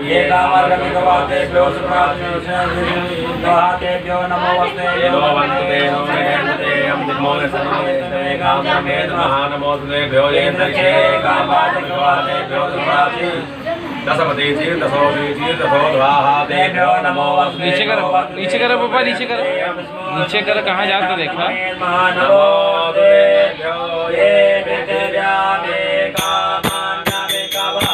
ये कामर्गमिकवातेभ्यो सुप्रातेभ्यो नमो वस्ते no वन्दते no मेहनते हम दिमोने सनमे काममे नमः नमो सुदेभ्यो येन्द्रके कामर्गमिकवातेभ्यो सुप्राते दशपति चीर दशोदी चीर दशोद्वाहा देभ्यो नमो वस्ते नीचे करो पापा नीचे करो कहाँ जाते देखा नमो देभ्यो ये पृथिव्यामे कामान्यमिकवा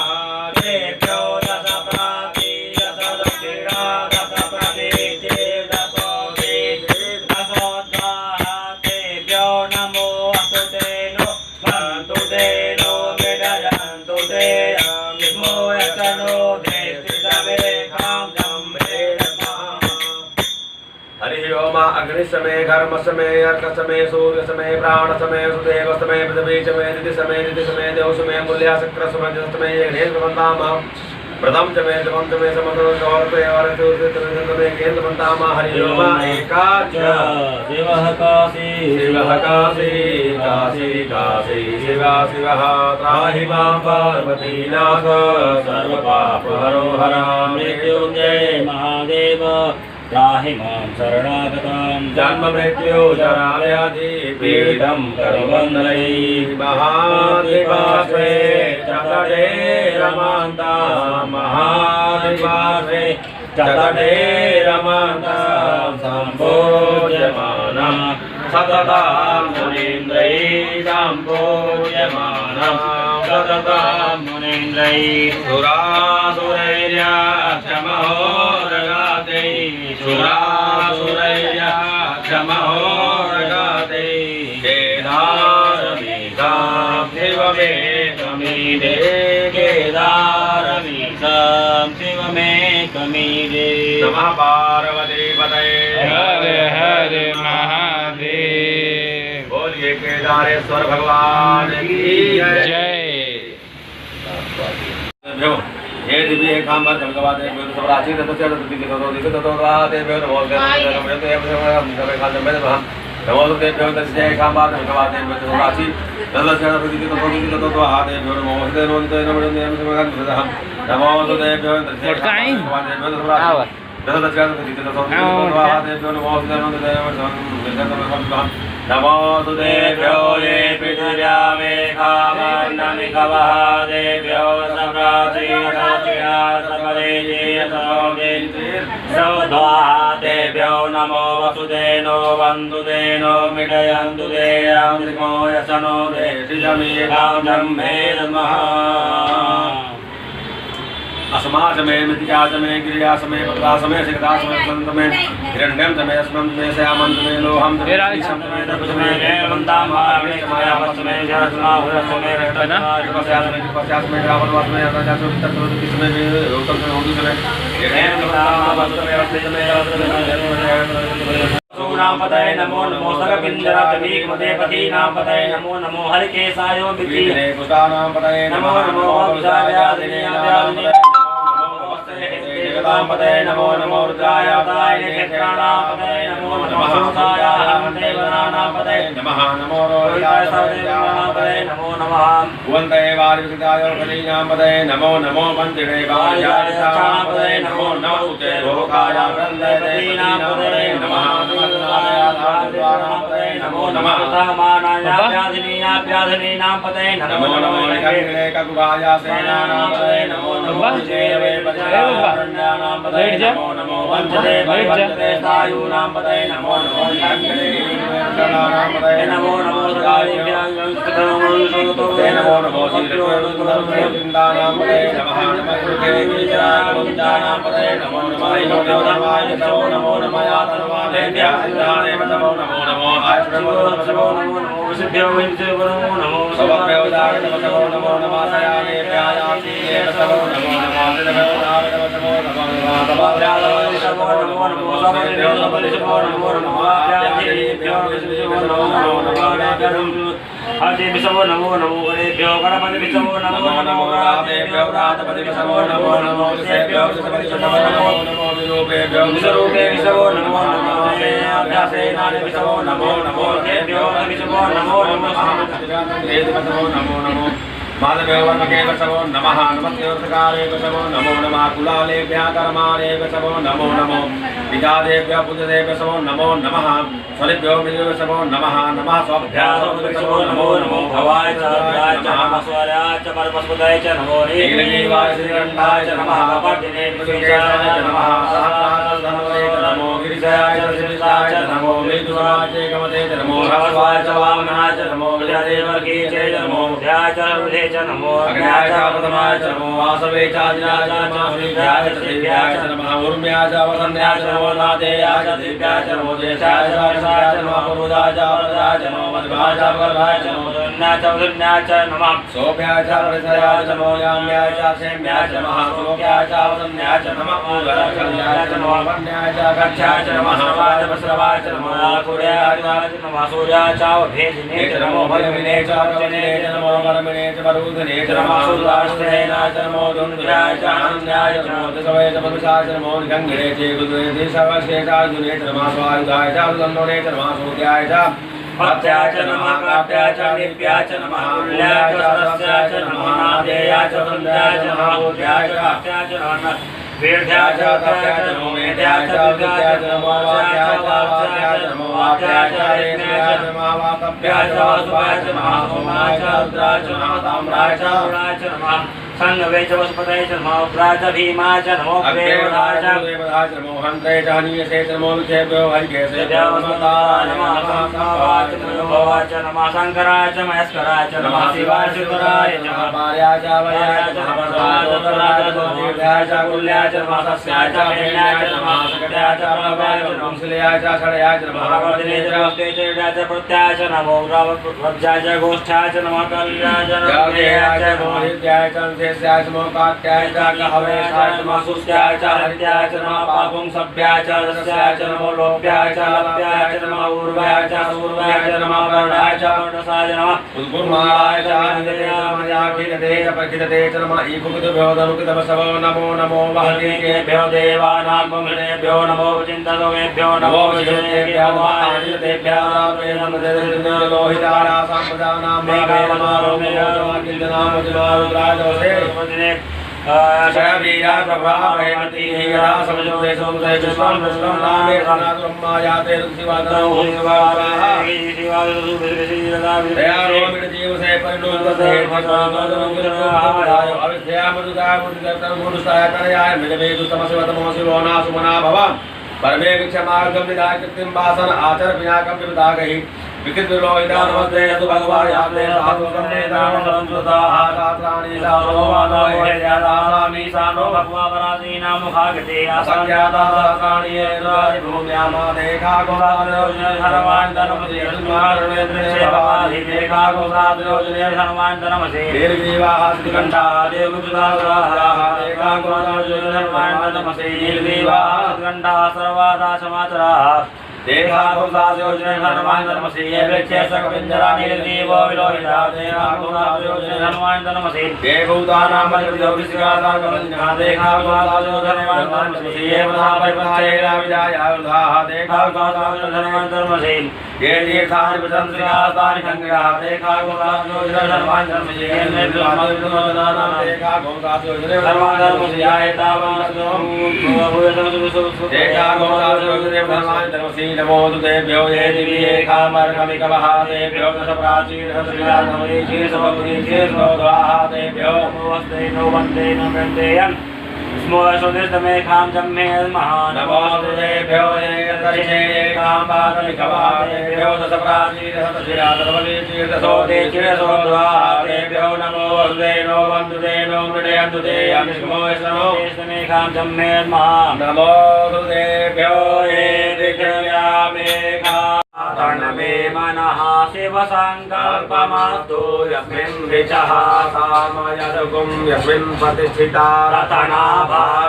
देभ्यो दशप्राति दशदक्षिणा दशप्रतीति दशोदी दशोद्वाहा देभ्यो नमो अस्तु ते नो वन्तु ते नो विडयन्तु ते हरि ओम अग्नि समय कर्म समय अर्क समय सूर्य समय प्राण समय सुदेव समय पृथ्वी समय निधि समय देव समय मूल्य शक्र समय समय गणेश बंदाम प्रथम समय जपम समय समतो गौरते और समय केंद्र बंदाम हरि ओम एकाच शिवः काशी काशी काशी शिवा शिवः त्राहि मां पार्वतीनाथ सर्व पाप हरो हरा मृत्युंजय महादेव त्राहि मां शरणागतां जन्म मृत्यु जरा व्याधि पीडितं करुवन्दनै महादिवासे चतुर्दे रमान्ता महादिवासे चतुर्दे रमान्ता सम्भोज्यमाना सततां मुनीन्द्रैः सम्भोज्यमाना सततां मुनीन्द्रैः सुरासुरैर्याक्षमहोरगाते सुरासुरैर्याक्षमहोरगाते केदारमीशां शिवमे कमीदे केदारमीशां शिवमे कमीदे नमः पार्वतीपतये हर हर महादेव बोलिए केदारेश्वर भगवान की जय। ये दिव्य एकांबर भगवान देव सबराची तत्स्य तत्ति ततो दिक ततो देव नमो नमो देव तस्य एकांबर भगवान देव सबराची तत्स्य तत्ति ततो दिक ततो देव नमो नमो नमो देव तस्य भगवान देव सबराची तत्स्य तत्ति ततो देव नमो नमो देव्यो ये पृथिव्यामे कामान्यमिकवः देव्यो सम्राजीरचिया सपदेये सौद्वाहा देव्यो नमो वसुदेनो वन्दुदेनो मिडयन्तु देयमो यसनो देशिजमेकां जम्भे नमः अस्माच में मिथियाच में गिरियाच में पत्राच में शिखराच में संत में हिरण्यम में अस्मम में श्यामंत में लोहम में शीशम में दर्भ में हेमंताम में मायावत में जरस्मा हुरस में रटना कृपस्यास में रावणवास में अतजास में तत्वदुतिस में रोतम में होदुस में हेमंताम वस्त में अस्तित में नाम पतये नमो नमो सर्वपिंजराजमीक मते पति नाम पतये नमो नमो हरिकेशायो विधि नाम पतये नमो नमो विशाव्यादिने नाम पतये नमो नमो रुद्राय दाय नेत्राणाम पतये नमो नमो हंसाय देवनानाम पतये नमः नमो रोहिताय सर्वदेवानां पतये नमो नमः भुवन्ते वारिवसिताय कलीनां पतये नमो नमो वन्दिने वार्याय पतये नमो नमो उते रोगाय वृन्देतीनां पतये नमः नमो नमः व्याधिनीनां पतये नमो नमो ककुभाय सेनानां पतये नमो नमो जयवे वज्रनां पतये नमो नमो वंशते वंशते सायूनां पतये नमो नमो नां पतये नमो नमो सदाभ्यां नमो नमो चिन्तानां पतये नमः नमः गिरिजानां पतये नमो नमः देवदेवाय नमो नमः यातनवादेभ्यः सिद्धाने नमो नमो आयुष्मो नमो नमो सिद्ध्यो विंशो नमो नमो सबभ्योदाय नमो नमो नमः सयाने प्यायाति नमो नमो नमः देवदेवाय नमो नमो तवाभ्यादाय नमो नमो नमो सबभ्यो नमो नमो आप्यादिभ्यो नमो नमो हरि विषवो नमो नमो गणेभ्यो गणपति विषवो नमो नमो राधेभ्यो राधपति विषवो नमो नमो विषेभ्यो विषपति नमो नमो विरूपेभ्यो विषरूपे विषवो नमो नमो सेनानि विषवो नमो नमो तेभ्यो विषवो नमो नमो नमो नमो माधवेव वर्मके वसवो नमः नमस्तेवसकारे वसवो नमो नमः कुलालेभ्यः कर्माणे वसवो नमो नमो विजादेभ्यः पुजदेभ्यः वसवो नमो नमः स्वलिभ्यो वसवो नमः नमः स्वाभ्याः वसवो नमो नमो भवाय च नमः स्वराय च परमस्पदाय च नमो नीलजीवाय श्रीकण्ठाय च नमः कपटिने विशेषाय च नमः सहस्राय च नमो गिरिजाय च श्रीजाय च नमो मृदुराय च गमते च नमो हर्षवाय च वामनाय च नमो विजयदेवर्गे च नमो ध्याय च रुधे च नमो अग्न्याय च प्रथमाय च नमो वासवे च आदिनाय च नमः श्रीभ्याय च देव्याय च नमः उर्म्याय च वसन्याय च नमो नादेयाय च दिव्याय च नमो देशाय च हर्षाय च नमः पुरुषाय च वरदाय च नमो मध्वाय च गर्भाय च नमो धन्याय च वदन्याय च नमः सोभ्याय च परिसयाय च नमो याम्याय च सेम्याय च नमः सोभ्याय च वदन्याय च नमः पूर्वरक्षल्याय च नमो वन्याय च गच्छाय च नमः श्रवाय च वस्रवाय च नमो आकुर्याय च नमः सूर्याय च भेदिने च नमो भगविने च अर्जुने च नमो वर्मिने च वरुधने च नमः सूर्याश्रयनाय च नमो दुन्द्राय च आनन्द्याय च नमो दशवय च मनुषाय च नमो गङ्गिने च गुरुने च सर्वस्ये च अर्जुने च नमः स्वायुधाय च दन्दोने च नमः सूर्याय च भक्त्याय च नमः काप्याय च निप्याय च नमः कुल्याय च सरस्याय च नमः नादेयाय च वन्द्याय च नमः उद्याय च काप्याय च नमः वीर्याय च तप्याय च नमो मेध्याय च विद्याय च नमो वाक्याय च वाक्याय च नमो वाक्याय च रेत्याय च नमः वातप्याय च वासुपाय च नमः सोमाय च रुद्राय च नमः ताम्राय च गुणाय च नमः संगवे च वसुपतये च नमो उग्राय च भीमाय च नमो देवदाय च नमो हन्त्रे च हनीयसे च नमो विषेभ्यो हरिकेशे च नमः संभवाय च भवाय च नमः शंकराय च महेश्वराय च नमः शिवाय च शिवराय च नमः पार्याय च वयाय च नमः सर्वाय च दीर्घाय च कुल्याय च नमः सस्याय च भेण्याय च नमः सकटाय च प्रभाय च नमः शिलयाय च षडयाय च नमः वर्धिने च वस्ते च विद्याय च प्रत्याय च नमो वज्राय च गोष्ठाय च नमः कल्याय च नमः मोहित्याय च देशाय च नमः कात्याय च कहवेशाय च नमः सुस्याय च हरित्याय च नमः पापुं सभ्याय च रस्याय च नमो लोभ्याय च लभ्याय च नमः उर्वाय च सूर्वाय च नमः वर्णाय च वर्णसाय नमः उद्गुर्माय च आनन्दे नमः याखिलते च प्रखिलते च नमः ईकुकितभ्यो धनुकितवसवो नमो नमो वहतीकेभ्यो देवानां पुंगळेभ्यो नमो चिन्तलोकेभ्यो नमो विजयेभ्यो आदितेभ्यो नमो लोहितानां प्रजानां मेघमारो मेघमाकिन्दनां मुजमारुद्राजोसे शयवीरा प्रभावयमति हीरा समजोदे सोदे विश्वं विश्वं नामे सनातुम्मायाते ऋषिवादनो शिवाः शिवादु विश्रीरदा दयालो जीव से परिणोदते अविद्या मधुदाय मुदितम गुरुसाय तनयाय मिलवेदु तमसवतमो शिवो नासुमना भव परमे विक्षमार्गं विदाय कृतिं वासन आचर विनाकं विदागहि विकृत लोहिता नमस्ते तु भगवायाते साधु सन्नेदानं संस्कृताः शास्त्राणि सारोवानो हेयादानानि सानो भगवा परासीना मुखागते असंज्ञाता शास्त्राणि एतानि भूम्यामा देखा गोदादयोजने धर्मान् धर्मसे सुमारणेन्द्रे सेवाधि देखा गोदादयोजने धर्मान् धर्मसे दीर्घजीवाः श्रीकण्ठाः देवकृताः देखा गोदादयोजने धर्मान् धर्मसे दीर्घजीवाः श्रीकण्ठाः सर्वादा समाचराः देखा गोदादयोजने धर्मान् धर्मसे ये वृक्षे सकविञ्जरा नीलजीवो विलोहिता देखा गोदादयोजने धर्मान् धर्मसे ये भूतानां मध्यविदोषिकाता कमञ्जः देखा गोदादयोजने धर्मान् धर्मसे ये वधापरिपथायेरा विदायायुधाः देखा गोदादयोजने धर्मान् धर्मसे ये तीर्थानि प्रशंसिकास्तानि खङ्गिराः देखा गोदादयोजने धर्मान् धर्मसे ये निर्विघ्नोदनानां देखा गोदादयोजने धर्मान् धर्मसे देखा गोदादयोजने धर्मान् धर्मसे नमो तुतेभ्यो ये दिव्ये कामर्कमिकवः तेभ्यो दश प्राचीनहस्रियाधमरीचि समपुरीचि स्वधाः तेभ्यो नमोऽस्ते नो वन्दे न वृन्देयन् स्मो स्वदेशमेखां जम्मे महान् नमो तुतेभ्यो ये दर्शे ये कामर्कमिकवः तेभ्यो दश प्राचीनहस्रियाधमरीचि स्वदेशि स्वधाः तेभ्यो नमो वन्दे नो वन्दे नो मृडयन्तु ते स्मो स्वदेशमेखां जम्मे महान् नमो तुतेभ्यो ये तन्मे मनः शिवसङ्कल्पमस्तु यस्मिन् ऋचः सामयदुगुं यस्मिन् प्रतिष्ठिता रतनाभाविवाराः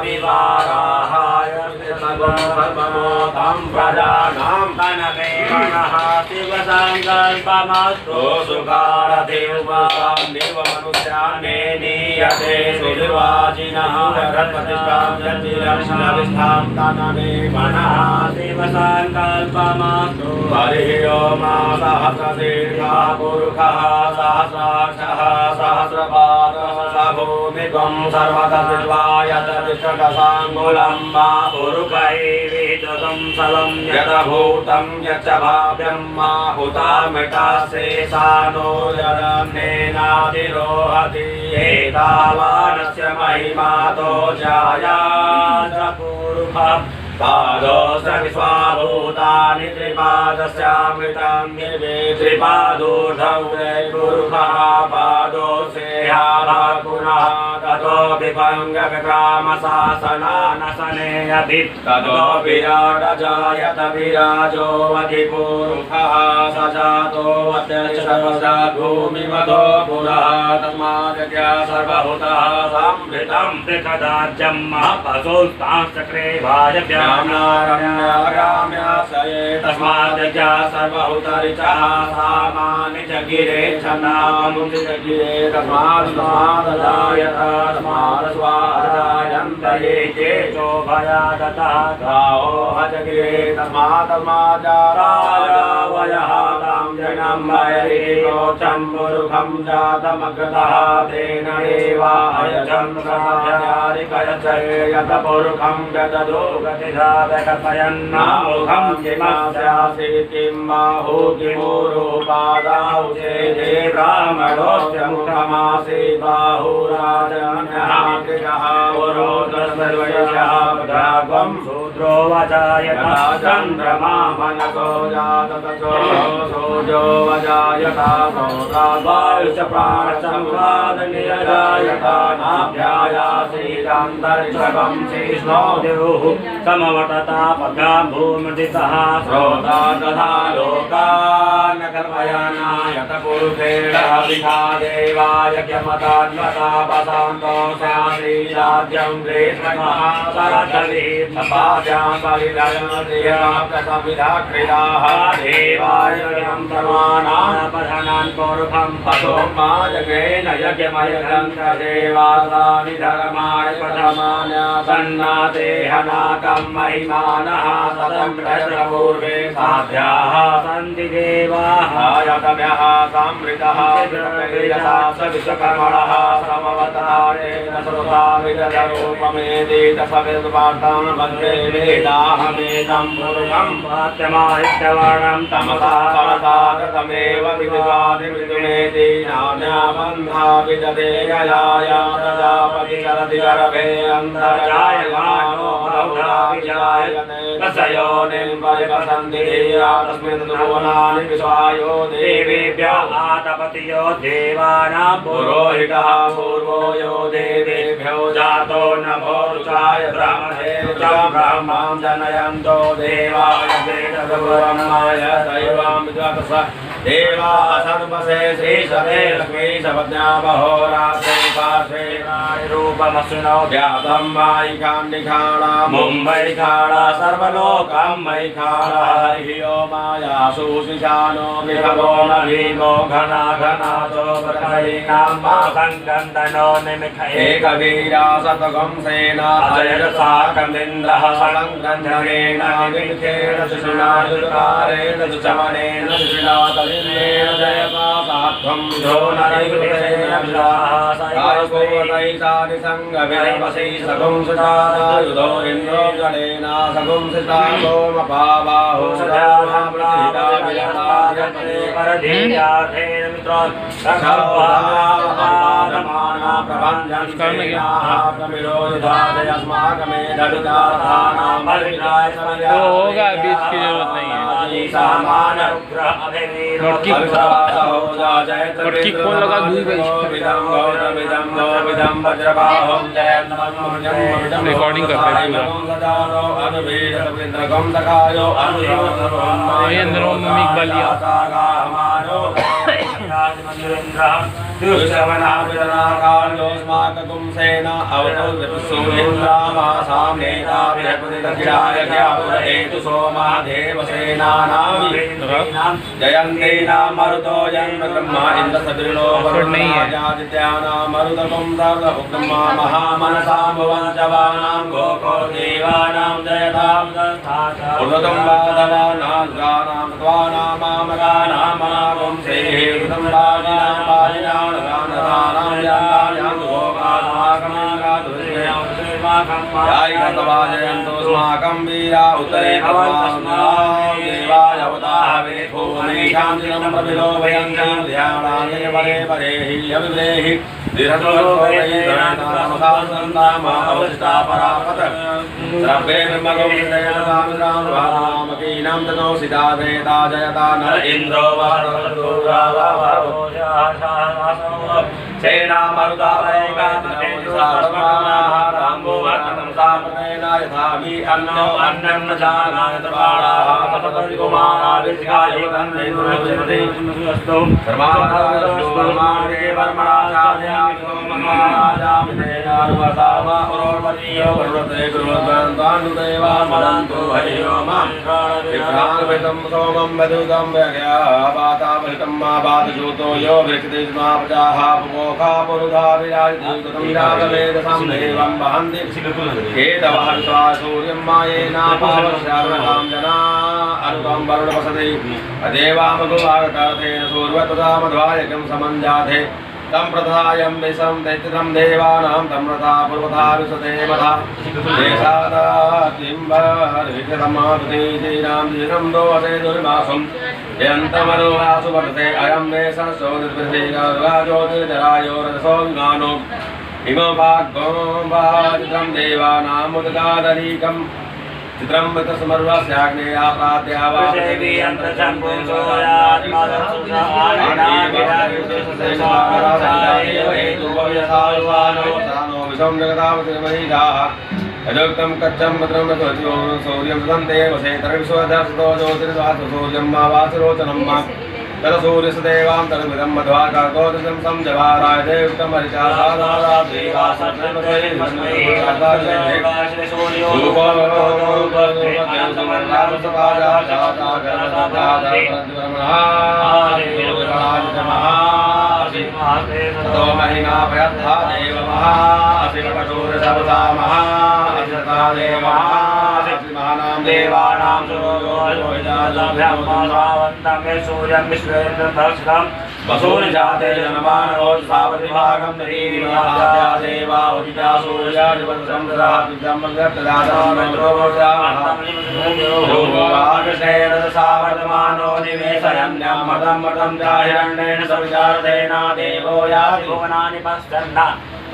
यस्मिन् सर्वमोदं प्रजानां तन्मे मनः शिवसङ्कल्पमस्तु सुखारदेवान् देवमनुष्यान् मे नीयते सुनिर्वाचिनः जगत्प्रतिष्ठां जन्तिर दर्शनविष्ठां तनमे मनः शिवसङ्कल्पमास्तु हरिः ओम सहस्रशीर्षः पुरुषः सहस्राक्षः सहस्रपादः स भूमिकं सर्वतस्वायततिष्ठसाङ्गुलं वा पुरुषैर्विदं सलं यतभूतं यच्च भाव्यं मा हुतामिटाशेषानो यदन्नेनातिरोहति एतावानस्य महिमातो जायाच पुरुषः पादोऽस्य विश्वाभूतानि त्रिपादस्यामृतं दिवे त्रिपादोऽर्धौ पुरुषः पादोऽस्येहा पुनः ततो विभङ्गविक्रामशासनानशनेऽभि ततो विराटजायत विराजो अधिपुरुषः स जातोऽत्यधिशतभूमिमतो पुरः तस्माद्यज्ञा सर्वभूतः संवृतं पृथदाज्यं पशुस्तांश्चक्रे वायव्या तस्माद्यज्ञा सर्वभूतरिचः सामानि च गिरे छन्दामुञ्च गिरे तस्मादजायत तस्मादस्वादजायन्तये चेचोभया दतः गावो हजगिरे तस्मादस्माजारावयः तां जनं वैरिकोचं पुरुषं जातमग्रतः तेन एवायजं सहायारिकयचयत पुरुषं जददो गतिधावकल्पयन्नामुखं किमस्यासि किं बाहु किमुरुपादाौ चेदे ब्राह्मणोऽस्य मुखमासि बाहुराजन्यः कृतः पुरोधसर्वयः भद्रागं शूद्रो वजायत चन्द्रमा मनसो जात ततो सूर्यो वजायत वायुश्च प्राणश्च नाभ्यायासीदन्तरिक्षगं शीष्णो देवुः समवतता पद्गा भूमिदितः श्रोता तथा लोकान् कल्पयनायत पुरुषेण विधा देवाय यज्ञमतान्वतापसान्तो स्याश्रीराज्यं ग्रीष्मः शरदभिः सपाद्यां बलिदयनप्रियाप्तसंविधाकृताः देवाय यज्ञं सर्वानापधनान् पुरुषं पशोमाजगेन यज्ञमयगन्धदेवासानि धर्माणि प्रथमान्यासन्नाते हनाकं महिमानः सतं प्रश्नपूर्वे साध्याः सन्ति देवाः यतम्यः संवृतः यथा स विश्वकर्मणः समवतारेण श्रुता विदधरूपमेति तसविद्वार्तां वन्दे वेदाहमेदं पुरुषं वाच्यमाहित्यवर्णं तमसा समसागतमेव विद्वादिमृदुमेति नान्याबन्धा विदधे ययाया प्रजापति करति गर्भे अन्तर्जायमानो बहुधाविजायते तस्य योनिं परिवसन्ति धिया तस्मिन् भुवनानि विश्वायो देवेभ्यः आतपतियो देवानां पुरोहितः पूर्वो यो देवेभ्यो जातो नभो रुचाय ब्रह्मदेवं ब्रह्मां जनयन्तो देवाय वेदब्रह्माय दैवां विद्वत्स देवा सर्वसे श्रीशते लक्ष्मी सपत्न्या बहोरात्रे पार्श्वे रूपमश्विनो व्यातं मायिकान्निखाणा मुम्बैखाणा सर्वलोकं मयिखाणा हरिः ओमायासु शिशानो विभवो न भीमो घना घनासो प्रथयिनां मा सङ्कन्दनो निमिख एकवीरा शतकं सेना अजयसा कन्दिन्द्रः सलङ्कन्धनेन निमिखेण शिशुना युकारेण सुचमनेन शिशुना तलिनेन जयता सात्वं विधो नरयुतेन विलाः सायकोवतैतानि सङ्गविरवसि सगुं सुजातायुधो इन्द्रो जलेन सगुं सिता सोमपाबाहो सजामा प्रतिहिता विलतायते परधीयाथेन मित्रोन् रक्षोपादमाना प्रबन्धन्तेनाः प्रविरोधितादयस्माकमे दविदार्थानां बलिदाय समया होगा अभी इसकी जरूरत नहीं है लड़की कौन लगा दूध रिकॉर्डिंग करते हैं अंदरों में इकबालिया दुष्टवनाभिरनाकार्योस्माकं सेना अवतोर्विपुसूर्येन्द्राभिरपतिदक्षिणाय सोमा देवसेनानां जयन्तीनां मरुतो जन्म ब्रह्मा इन्द्रसदृणो वरुणादित्यानां मरुतकं दर्दभुक्तं महामनसां भुवञ्चवानां गोकोदे गौतमबाधवानां त्वानामामगानामागुं सेहि अस्माकं वीरा उत्तरे देवाय अवताहवे भूमिकां दिनं प्रविलो वयन्तीं ध्यानाय वरे वरे हि अविवेहि दीर्घसंता परापत सर्वे ब्रह्मगोमकीनां तनो सिता वेदा जयता नर इन्द्रो सोमं वधुतं वातावृतं मा वातजूतो यो वृक्षते प्रजाः पुमोखा पुरुधा विराजतं रागवेदसं देवं वहन्ति केतवः सूर्यं मायेनापावश्यावृतां जना अनुगं वरुणवसति अदेवामगुवागतेन सूर्वतदा मध्वायकं समञ्जाते तं प्रथायं विषं दैत्यं देवानां तं प्रथा पूर्वथा विशते मथा देशादातिम्बर्विक्रमापतिजीनां जीनं दोषे दुर्मासं यन्तमनुवासु वर्तते अयं देशो निर्वृतिराजोतिर्जरायो रजसोऽङ्गानो इमो भाग्यो वाजितं देवानामुदगादरीकं चित्रं मृतसमर्वस्याग्नेया प्रात्यावादेवी यदोक्तं कच्चं भद्रं सूर्यं दन्ते वसे तरविश्वदर्शतो ज्योतिर्वासु सूर्यं मा वासुरोचनं मा तरसूर्यसदेवां तरविदं मध्वाकार्कोदृशं संजवाराय देवतं ततो महिमा प्रयत्था देव महाशिवसूरसवता महाशिवता देव महानां देवानां सूर्यं विश्वेन्द्रं वसूनिजाते जनमानोत्सावतिभागं दरीविभाग्या देवा उदिता सूर्यादिवत्सं ददातिभागशेरसावर्तमानो निवेशयन्यं मतं मतं जाहिरण्येन सविचारतेन देवो याति भुवनानि पश्यन्न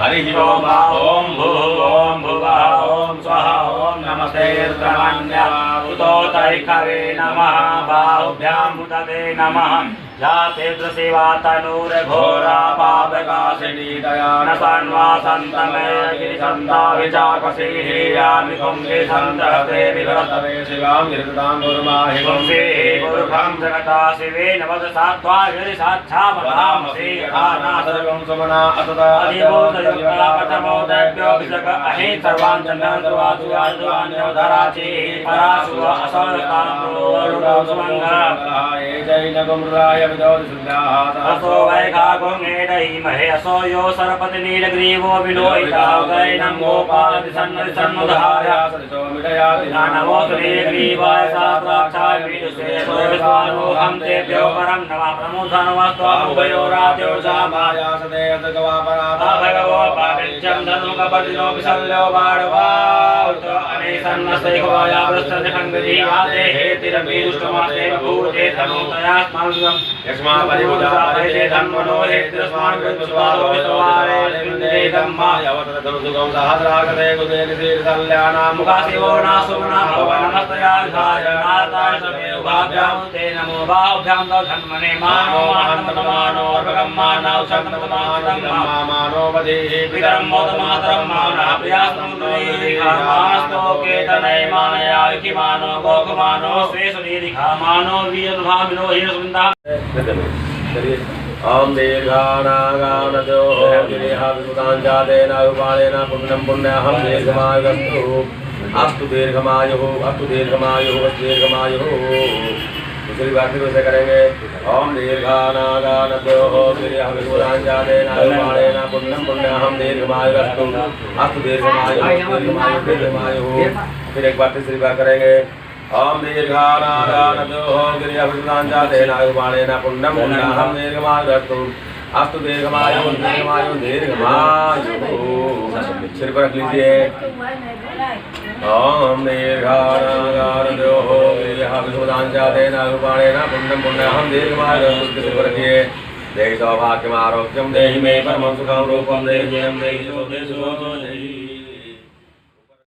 हरिः ओम ओम भुवः ओम स्वः ओम नमस्ते रुद्रमन्या उतोतैकवे नमः बाहुभ्यां मुदते नमः जाते दृशिवा तनूरघोरा पापकाशिनी दयान सन्वासन्तमयगिरिसन्ता विचाकसीः यामि कुम्भिसन्तहते विभरतवे शिवां गिरितां गुरुमाहि कुम्भिः गुरुभं जगता शिवेन वदसा त्वागिरिसाक्षामतामसि यथानासर्वं सुमना असदा अधिभूतयुक्ता पठमोदभ्योऽभिषक अहि सर्वान् चन्द्रान्धराचीः पराशु असौरतां प्रोरुडौ सुमङ्गलाय जैनगुमराय असो वैखागुंगेडहीमहे असो यो सरपति नीलग्रीवो विलोहितागैनं गोपालतिसन्नतिसन्मुदहार्या सरितो मिडयाति नमो नीलग्रीवाय सात्राक्षाय विदुषे सोऽविश्वानोऽहं तेभ्यो परं नमः प्रमुखनमस्त्वामुभयोराद्यो सामाया सदेयतगवापराधा भगवो पाविच्यं धनुकपतिनो विशल्यो बाणवाउत अनेसन्नस्तैकवाया वृष्टनिखङ्गजीवाते हेतिरपीदुष्टमास्ते बभूते धनुतया स्मांसम् यस्मा परिमुदापरिते धन्मनो हेतिरस्मान् कृत्स्वादो विश्वारे लिन्दे धम्मा यवतधनुसुगं सहस्रागते कुदेनिशीर्षल्यानां मुखाशिवो नासुमना भवनमस्तया विधाय नाताय समे उभाभ्यां ते नमो बाहुभ्यां तव धन्मने मानो महान्तमानो अर्भगं मानव शतमतमानं मानो वदेः पितरं मोदमातरं मानः प्रियास्तुन्दरीखामास्तो केतनै मानया विकिमानो गोकुमानो स्वेषु नीरिखामानो वीरभामिनो हीरसुन्दः ओम दीर्घानागानजो गिरिहाविमुदाञ्जातेन उपादेन पुण्यं पुण्यहं दीर्घमायुगस्तु अस्तु दीर्घमायुः दूसरी बात भी वैसे करेंगे। ओम दीर्घानागानजो गिरिहाविमुदाञ्जातेन उपादेन पुण्यं पुण्यहं दीर्घमायुगस्तु अस्तु दीर्घमायुः फिर एक बार तीसरी बार करेंगे। ओम दीर्घानादानतो गिरियभृताञ्चातेन आयुर्बाणेन पुण्यं पुण्यहं दीर्घमायुरस्तु अस्तु दीर्घमायु सिर पर रख लीजिए। ओम दीर्घानादानतो गिरियभृताञ्चातेन आयुर्बाणेन पुण्यं पुण्यहं दीर्घमायुरस्तु सिर पर रखिए। देहि सौभाग्यम आरोग्यम देहि मे परमं सुखं रूपं देहि जयं देहि सुखं देहि